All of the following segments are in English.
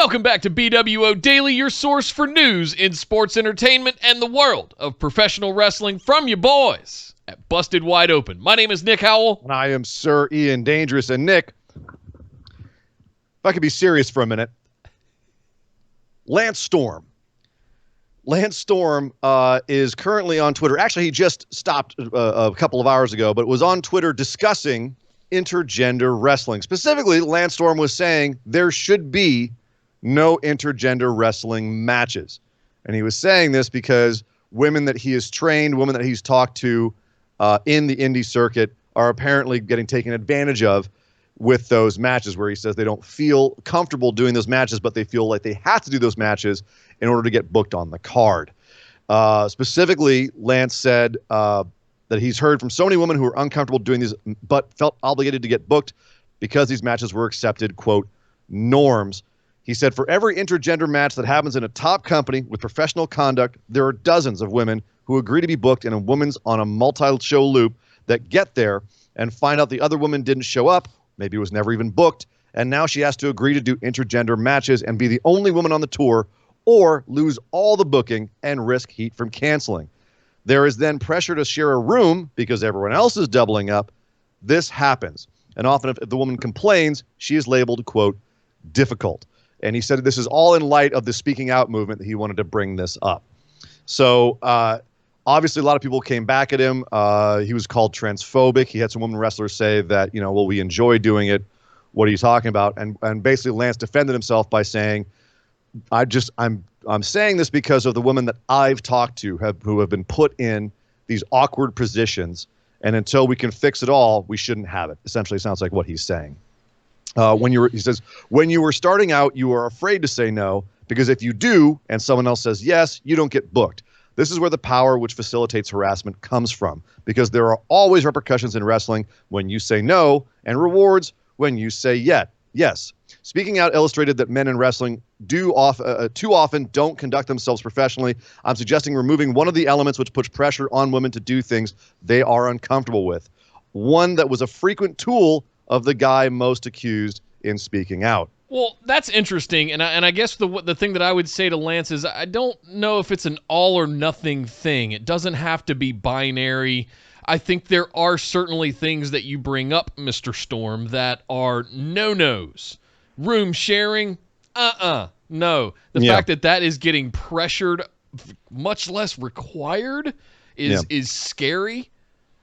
Welcome back to BWO Daily, your source for news in sports entertainment and the world of professional wrestling from your boys at Busted Wide Open. My name is Nick Howell. And I am Sir Ian Dangerous. And Nick, if I could be serious for a minute, Lance Storm. Lance Storm is currently on Twitter. Actually, he just stopped a couple of hours ago, but was on Twitter discussing intergender wrestling. Specifically, Lance Storm was saying there should be no intergender wrestling matches. And he was saying this because women that he has trained, women that he's talked to in the indie circuit are apparently getting taken advantage of with those matches, where he says they don't feel comfortable doing those matches, but they feel like they have to do those matches in order to get booked on the card. Specifically, Lance said that he's heard from so many women who are uncomfortable doing these, but felt obligated to get booked because these matches were accepted, quote, norms. He said, for every intergender match that happens in a top company with professional conduct, there are dozens of women who agree to be booked in a woman's on a multi-show loop that get there and find out the other woman didn't show up, maybe was never even booked, and now she has to agree to do intergender matches and be the only woman on the tour or lose all the booking and risk heat from canceling. There is then pressure to share a room because everyone else is doubling up. This happens. And often if the woman complains, she is labeled, quote, difficult. And he said this is all in light of the speaking out movement that he wanted to bring this up. So obviously a lot of people came back at him. He was called transphobic. He had some women wrestlers say that, you know, well, we enjoy doing it. What are you talking about? And basically Lance defended himself by saying, I'm saying this because of the women that I've talked to who have been put in these awkward positions. And until we can fix it all, we shouldn't have it. Essentially sounds like what he's saying. He says, when you were starting out, you are afraid to say no, because if you do and someone else says yes, you don't get booked. This is where the power which facilitates harassment comes from, because there are always repercussions in wrestling when you say no and rewards when you say yes. Speaking out illustrated that men in wrestling too often don't conduct themselves professionally. I'm suggesting removing one of the elements which puts pressure on women to do things they are uncomfortable with. One that was a frequent tool of the guy most accused in speaking out. Well, that's interesting, and I guess the thing that I would say to Lance is I don't know if it's an all or nothing thing. It doesn't have to be binary. I think there are certainly things that you bring up, Mr. Storm, that are no-nos. Room sharing, no. The fact that is getting pressured, much less required, is scary.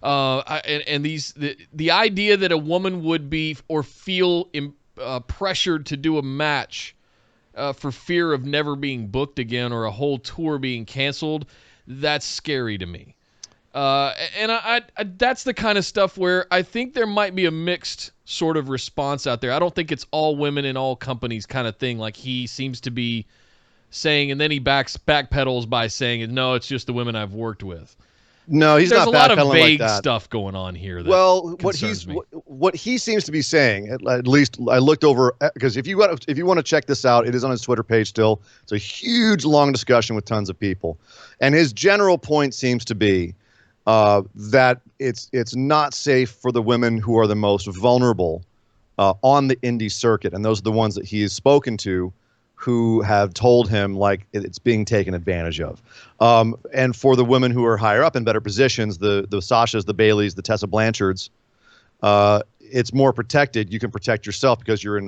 The idea that a woman would be or feel pressured to do a match for fear of never being booked again or a whole tour being canceled, that's scary to me. I that's the kind of stuff where I think there might be a mixed sort of response out there. I don't think it's all women in all companies kind of thing like he seems to be saying, and then he backpedals by saying, no, it's just the women I've worked with. No, he's not backpedaling like that. There's a lot of vague stuff going on here. What he seems to be saying, at least I looked over, because if you want to check this out, it is on his Twitter page still. It's a huge, long discussion with tons of people, and his general point seems to be that it's not safe for the women who are the most vulnerable on the indie circuit, and those are the ones that he has spoken to, who have told him like it's being taken advantage of. And for the women who are higher up in better positions, the Sashas, the Baileys, the Tessa Blanchards, it's more protected. You can protect yourself because you're in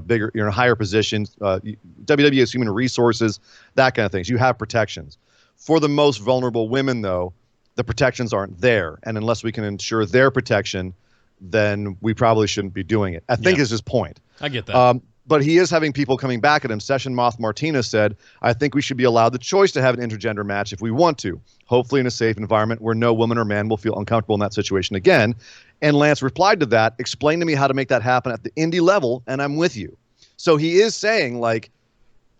you're in a higher position. WWE has human resources, that kind of things. You have protections. For the most vulnerable women, though, the protections aren't there. And unless we can ensure their protection, then we probably shouldn't be doing it, I think is his point. I get that. But he is having people coming back at him. Session Moth Martinez said, I think we should be allowed the choice to have an intergender match if we want to, hopefully in a safe environment where no woman or man will feel uncomfortable in that situation again. And Lance replied to that, explain to me how to make that happen at the indie level, and I'm with you. So he is saying, like,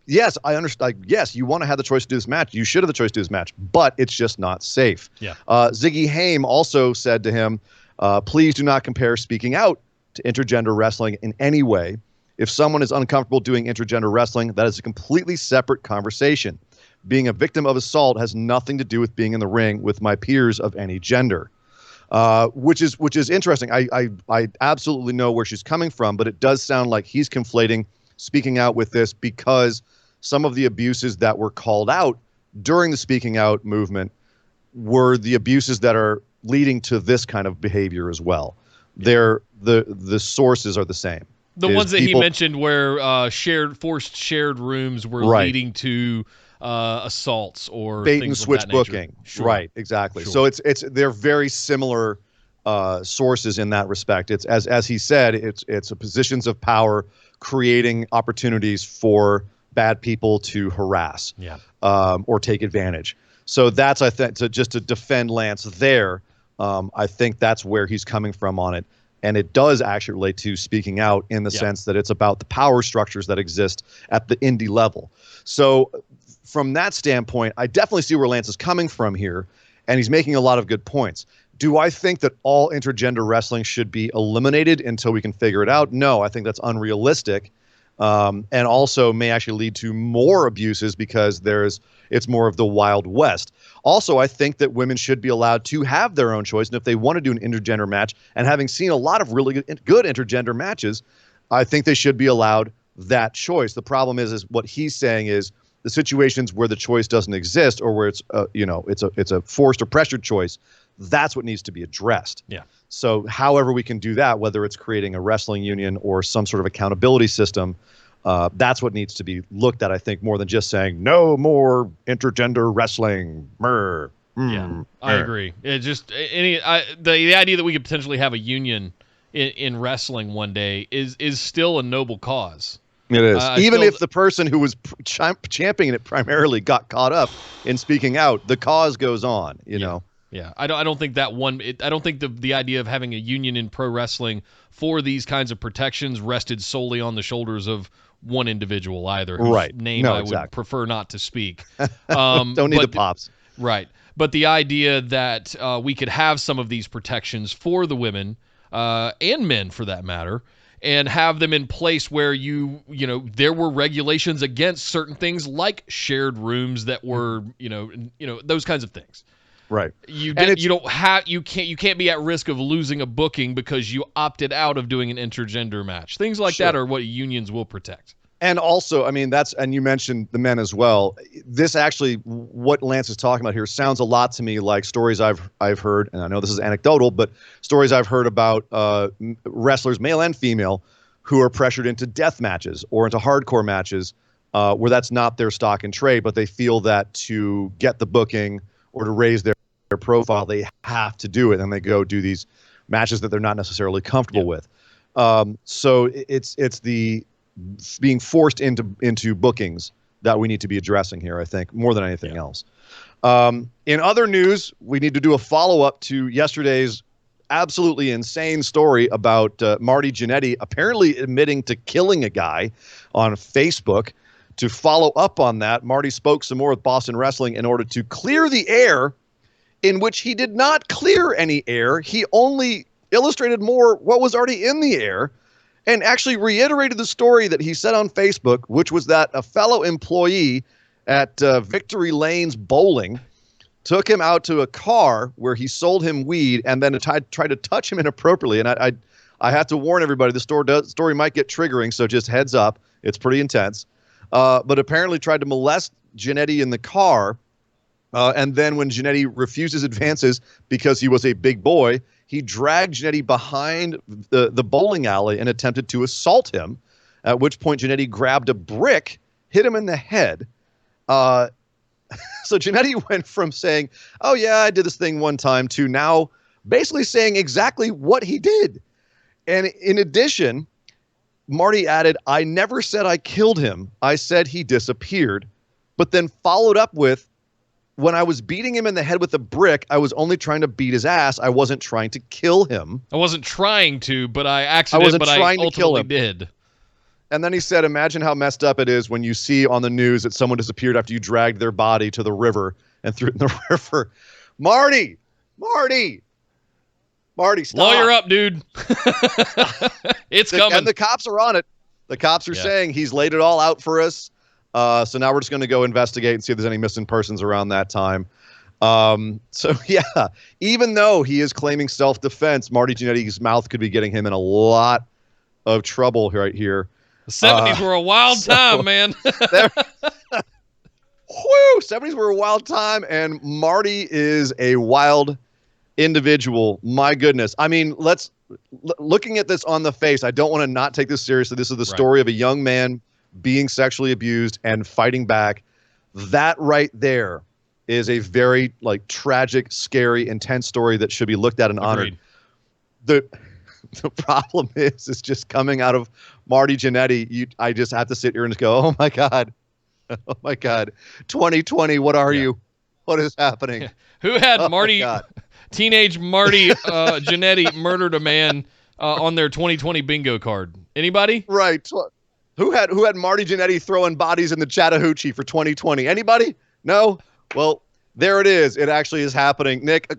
yes, I understand. Like, yes, you want to have the choice to do this match. You should have the choice to do this match, but it's just not safe. Yeah. Ziggy Haim also said to him, please do not compare speaking out to intergender wrestling in any way. If someone is uncomfortable doing intergender wrestling, that is a completely separate conversation. Being a victim of assault has nothing to do with being in the ring with my peers of any gender, which is interesting. I absolutely know where she's coming from, but it does sound like he's conflating speaking out with this because some of the abuses that were called out during the speaking out movement were the abuses that are leading to this kind of behavior as well. They're the sources are the same. The ones that he mentioned where forced shared rooms were leading to assaults or bait things and switch of that nature. booking. Sure. Right, exactly. Sure. So they're very similar sources in that respect. It's as he said, it's positions of power creating opportunities for bad people to harass or take advantage. So that's, I think, just to defend Lance there, I think that's where he's coming from on it. And it does actually relate to speaking out in the sense that it's about the power structures that exist at the indie level. So from that standpoint, I definitely see where Lance is coming from here, and he's making a lot of good points. Do I think that all intergender wrestling should be eliminated until we can figure it out? No, I think that's unrealistic, and also may actually lead to more abuses because it's more of the Wild West. Also, I think that women should be allowed to have their own choice. And if they want to do an intergender match, and having seen a lot of really good intergender matches, I think they should be allowed that choice. The problem is what he's saying is the situations where the choice doesn't exist or where it's a forced or pressured choice, that's what needs to be addressed. Yeah. So however we can do that, whether it's creating a wrestling union or some sort of accountability system, that's what needs to be looked at, I think, more than just saying no more intergender wrestling. I agree. It just the idea that we could potentially have a union in wrestling one day is still a noble cause. It is. Even if the person who was championing it primarily got caught up in speaking out, the cause goes on. You know. Yeah, I don't think that I don't think the idea of having a union in pro wrestling for these kinds of protections rested solely on the shoulders of one individual either, whose name I would prefer not to speak. Don't need the pops. Right. But the idea that we could have some of these protections for the women and men, for that matter, and have them in place where there were regulations against certain things like shared rooms that were those kinds of things. Right. You can't be at risk of losing a booking because you opted out of doing an intergender match. Things like that are what unions will protect. And also, I mean, and you mentioned the men as well. This actually, what Lance is talking about here sounds a lot to me like stories I've heard, and I know this is anecdotal, but stories I've heard about wrestlers, male and female, who are pressured into death matches or into hardcore matches where that's not their stock and trade, but they feel that to get the booking or to raise their profile, they have to do it, and they go do these matches that they're not necessarily comfortable with. So it's the being forced into bookings that we need to be addressing here, I think, more than anything else. In other news, we need to do a follow-up to yesterday's absolutely insane story about Marty Janetty apparently admitting to killing a guy on Facebook. To follow up on that, Marty spoke some more with Boston Wrestling in order to clear the air, in which he did not clear any air. He only illustrated more what was already in the air and actually reiterated the story that he said on Facebook, which was that a fellow employee at Victory Lanes Bowling took him out to a car where he sold him weed and then tried to touch him inappropriately. And I have to warn everybody, the story might get triggering, so just heads up. It's pretty intense. But apparently tried to molest Janetty in the car. And then when Janetty refused his advances because he was a big boy, he dragged Janetty behind the bowling alley and attempted to assault him, at which point Janetty grabbed a brick, hit him in the head. So Janetty went from saying, oh, yeah, I did this thing one time, to now basically saying exactly what he did. And in addition, Marty added, I never said I killed him. I said he disappeared, but then followed up with, when I was beating him in the head with a brick, I was only trying to beat his ass. I wasn't trying to kill him. I wasn't trying to, but I ultimately did. And then he said, imagine how messed up it is when you see on the news that someone disappeared after you dragged their body to the river and threw it in the river. Marty, stop. Lawyer up, dude. It's coming. And the cops are on it. The cops are saying he's laid it all out for us. So now we're just going to go investigate and see if there's any missing persons around that time. So yeah, even though he is claiming self-defense, Marty Jannetty's mouth could be getting him in a lot of trouble right here. '70s were a wild time, man. Whew, 70s were a wild time, and Marty is a wild individual. My goodness. I mean, looking at this on the face, I don't want to not take this seriously. This is the story of a young man being sexually abused and fighting back. That right there is a very tragic, scary, intense story that should be looked at and honored. The problem is just coming out of Marty Janetty. I just have to sit here and just go, oh my God. Oh my God. 2020, what are you? What is happening? Who had Marty, teenage Marty Janetty murdered a man on their 2020 bingo card? Anybody? Right. Who had Marty Janetty throwing bodies in the Chattahoochee for 2020? Anybody? No? Well, there it is. It actually is happening. Nick,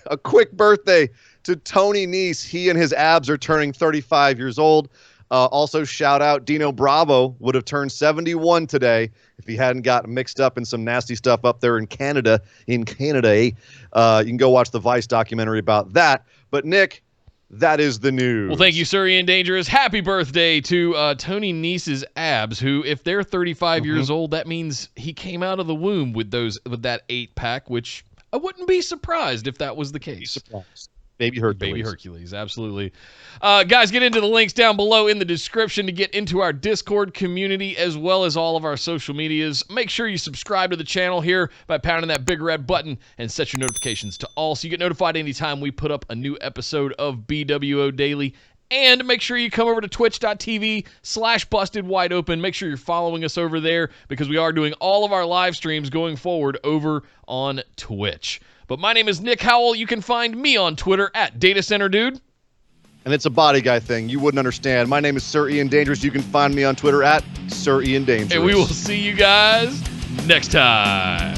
a quick birthday to Tony Nese. He and his abs are turning 35 years old. Also, shout out Dino Bravo would have turned 71 today if he hadn't gotten mixed up in some nasty stuff up there in Canada. You can go watch the Vice documentary about that. But Nick, that is the news. Well, thank you, Sir Ian Dangerous. Happy birthday to Tony Nese's abs, who, if they're 35 years old, that means he came out of the womb with that 8-pack, which I wouldn't be surprised if that was the case. Baby Hercules. Baby Hercules, absolutely. Guys, get into the links down below in the description to get into our Discord community as well as all of our social medias. Make sure you subscribe to the channel here by pounding that big red button and set your notifications to all so you get notified anytime we put up a new episode of BWO Daily. And make sure you come over to twitch.tv/bustedwideopen. Make sure you're following us over there because we are doing all of our live streams going forward over on Twitch. But my name is Nick Howell. You can find me on Twitter at DataCenterDude. And it's a body guy thing. You wouldn't understand. My name is Sir Ian Dangerous. You can find me on Twitter at Sir Ian Dangerous. And we will see you guys next time.